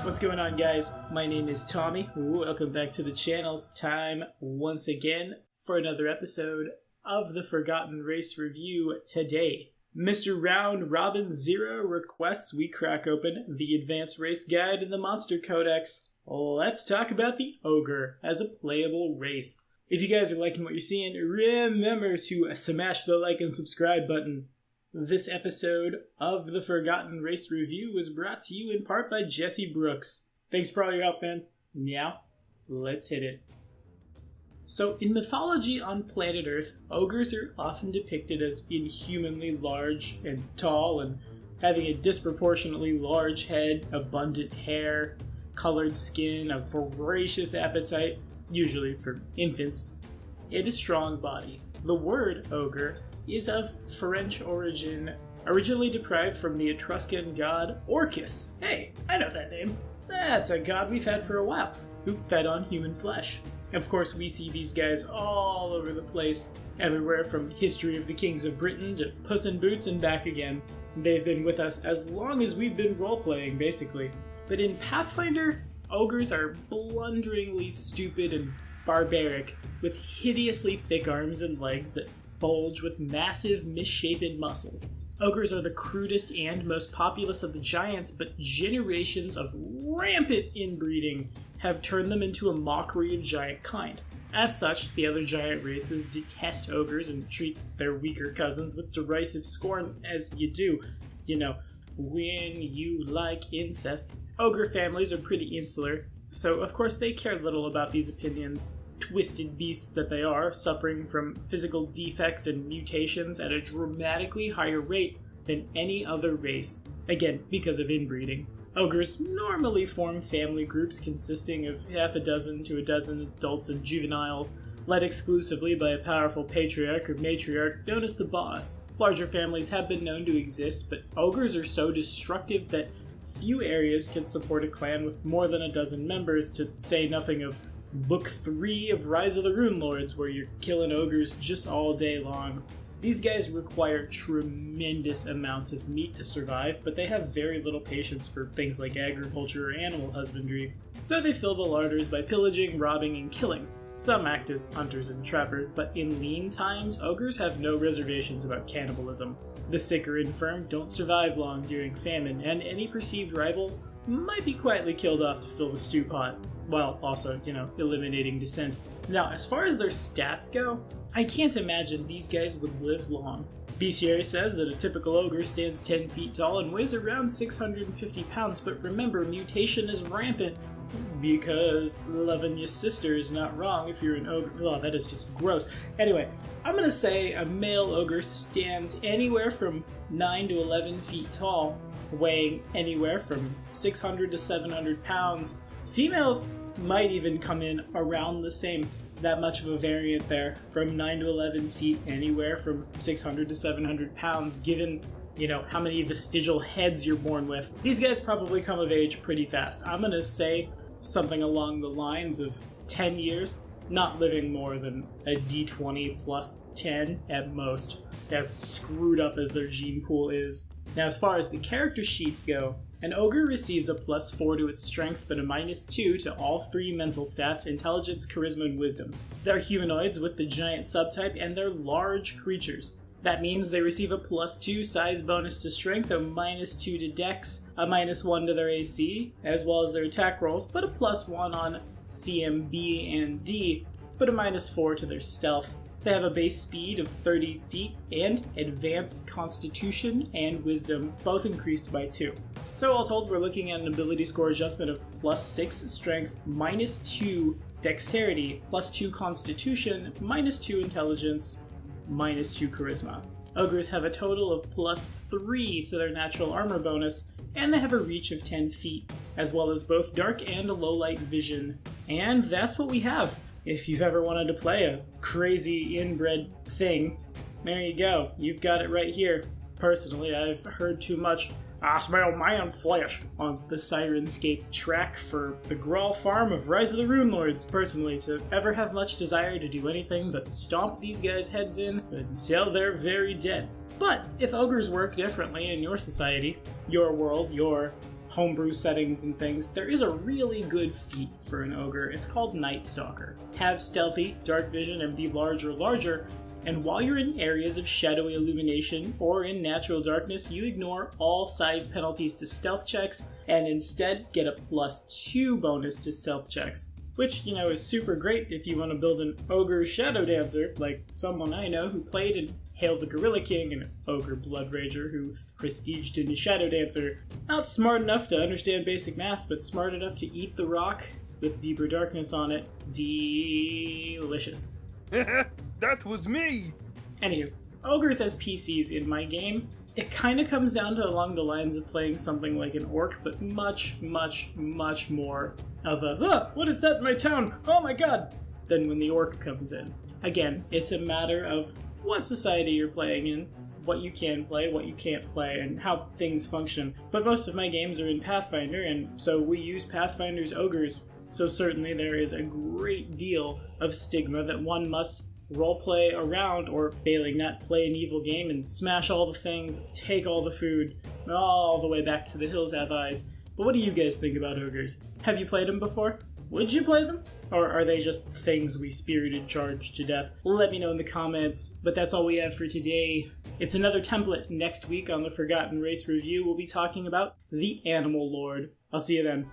What's going on, guys? My name is Tommy. Welcome back to the channel. It's time once again for another episode of the Forgotten Race Review. Today, Mr. Round Robin Zero requests we crack open the Advanced Race Guide and the Monster Codex. Let's talk about the Ogre as a playable race. If you guys are liking what you're seeing, remember to smash the like and subscribe button. This episode of the Forgotten Race Review was brought to you in part by Jesse Brooks. Thanks for all your help, man. Now, let's hit it. So, in mythology on planet Earth, ogres are often depicted as inhumanly large and tall and having a disproportionately large head, abundant hair, colored skin, a voracious appetite, usually for infants, and a strong body. The word ogre is of French origin, originally derived from the Etruscan god Orcus. Hey, I know that name. That's a god we've had for a while, who fed on human flesh. Of course, we see these guys all over the place, everywhere from History of the Kings of Britain to Puss in Boots and back again. They've been with us as long as we've been role-playing, basically. But in Pathfinder, ogres are blunderingly stupid and barbaric, with hideously thick arms and legs that bulge with massive, misshapen muscles. Ogres are the crudest and most populous of the giants, but generations of rampant inbreeding have turned them into a mockery of giant kind. As such, the other giant races detest ogres and treat their weaker cousins with derisive scorn, as you do, when you like incest. Ogre families are pretty insular, so of course they care little about these opinions. Twisted beasts that they are, suffering from physical defects and mutations at a dramatically higher rate than any other race, again, because of inbreeding. Ogres normally form family groups consisting of half a dozen to a dozen adults and juveniles, led exclusively by a powerful patriarch or matriarch known as the boss. Larger families have been known to exist, but ogres are so destructive that few areas can support a clan with more than a dozen members, to say nothing of Book 3 of Rise of the Rune Lords, where you're killing ogres just all day long. These guys require tremendous amounts of meat to survive, but they have very little patience for things like agriculture or animal husbandry, so they fill the larders by pillaging, robbing, and killing. Some act as hunters and trappers, but in lean times, ogres have no reservations about cannibalism. The sick or infirm don't survive long during famine, and any perceived rival might be quietly killed off to fill the stew pot, while also, eliminating dissent. Now, as far as their stats go, I can't imagine these guys would live long. Bestiary says that a typical ogre stands 10 feet tall and weighs around 650 pounds, but remember, mutation is rampant, because loving your sister is not wrong if you're an ogre. Oh, that is just gross. Anyway, I'm gonna say a male ogre stands anywhere from 9 to 11 feet tall, weighing anywhere from 600 to 700 pounds. Females might even come in around the same. That much of a variant there, from 9 to 11 feet, anywhere from 600 to 700 pounds, given, how many vestigial heads you're born with. These guys probably come of age pretty fast. I'm gonna say something along the lines of 10 years, not living more than a D20 plus 10 at most, as screwed up as their gene pool is. Now, as far as the character sheets go, an ogre receives a +4 to its strength, but a -2 to all 3 mental stats: intelligence, charisma, and wisdom. They're humanoids with the giant subtype, and they're large creatures. That means they receive a +2 size bonus to strength, a -2 to dex, a -1 to their AC, as well as their attack rolls, but a +1 on CMB and D, but a -4 to their stealth. They have a base speed of 30 feet and advanced constitution and wisdom, both increased by 2. So all told, we're looking at an ability score adjustment of +6 strength, -2 dexterity, +2 constitution, -2 intelligence, -2 charisma. Ogres have a total of +3 to their natural armor bonus, and they have a reach of 10 feet, as well as both dark and low light vision. And that's what we have. If you've ever wanted to play a crazy inbred thing, there you go. You've got it right here. Personally, I've heard too much "I smell man flesh" on the Sirenscape track for the Grawl farm of Rise of the Rune Lords, personally, to ever have much desire to do anything but stomp these guys' heads in until they're very dead. But if ogres work differently in your society, your world, your homebrew settings and things, there is a really good feat for an ogre. It's called Night Stalker. Have stealthy, dark vision, and be larger, and while you're in areas of shadowy illumination or in natural darkness, you ignore all size penalties to stealth checks and instead get a +2 bonus to stealth checks. Which, is super great if you want to build an ogre shadow dancer, like someone I know who played and hailed the Gorilla King and ogre blood rager who prestiged into shadow dancer. Not smart enough to understand basic math, but smart enough to eat the rock with deeper darkness on it. Delicious. That was me! Anywho, ogres as PCs in my game, it kind of comes down to along the lines of playing something like an orc, but much more of a, what is that in my town? Oh my god! Than when the orc comes in. Again, it's a matter of what society you're playing in, what you can play, what you can't play, and how things function. But most of my games are in Pathfinder, and so we use Pathfinder's ogres. So certainly there is a great deal of stigma that one must roleplay around, or failing that, play an evil game and smash all the things, take all the food, all the way back to the hills have eyes. But what do you guys think about ogres? Have you played them before? Would you play them? Or are they just things we spirited charge to death? Let me know in the comments, but that's all we have for today. It's another template. Next week on the Forgotten Race Review, we'll be talking about the Animal Lord. I'll see you then.